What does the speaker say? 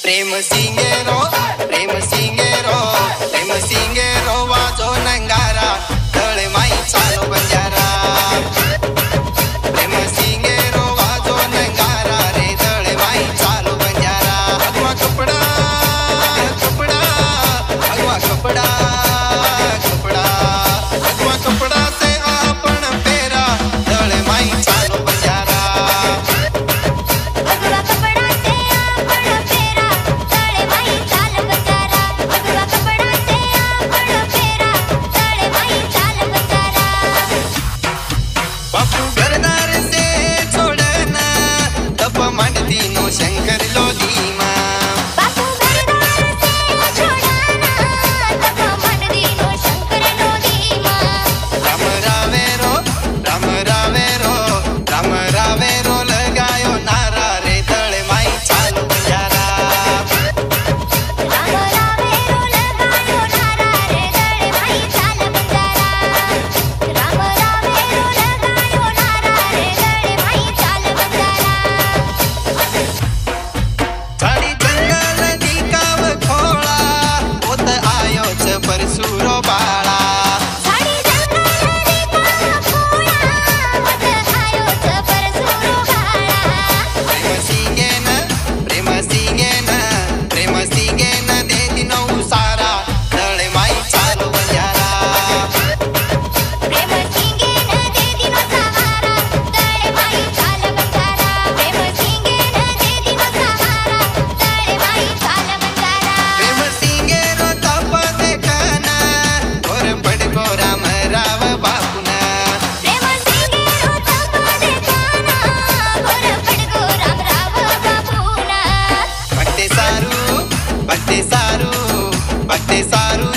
प्रेम सिंगेरो प्रेम सिंगेरो प्रेम सिंगेरो वाजो नंगारा तळे माई चालो बंजारा प्रेम सिंगेरो वाजो नंगारा रे तळे माई चालो बंजारा अगवा कपड़ा कपड़ा अगवा कपड़ा कपड़ा अगवा कपड़ा से आपण पेरा तळे माई चालो बंजारा शंकर लोधी माँ बापू घरदार से छोड़ाना तब मन दीनो शंकर लोधी माँ राम रावेरो राम रावेरो राम रावेरो लगायो नारा रे तळे माई चालो बंजारा राम रावेरो लगायो नारा रे तळे माई चाल बंजारा राम रावेरो लगायो नारा रे तळे माई चाल बंजारा झाडी जंगल दिकाव खोळा होत आयोच परसुरो बाळा झाडी जंगल दिकाव खोळा होत आयोच परसुरो बाळा प्रेम सिंगेन दे दिनो सारा तळे माई चालो बंजारा प्रेम सिंगेन दे दिनो सहारा तळे माई चाल बंजारा प्रेम सिंगेन दे दिनो सहारा तळे माई चाल बंजारा प्रेम सिंगेरो तप देखना गोर पडको राम राव बापुना प्रेम सिंगेरो तप देखना गोर पडको राम राव बापूना भक्ते सारू भक्ते सारू भक्ते सारू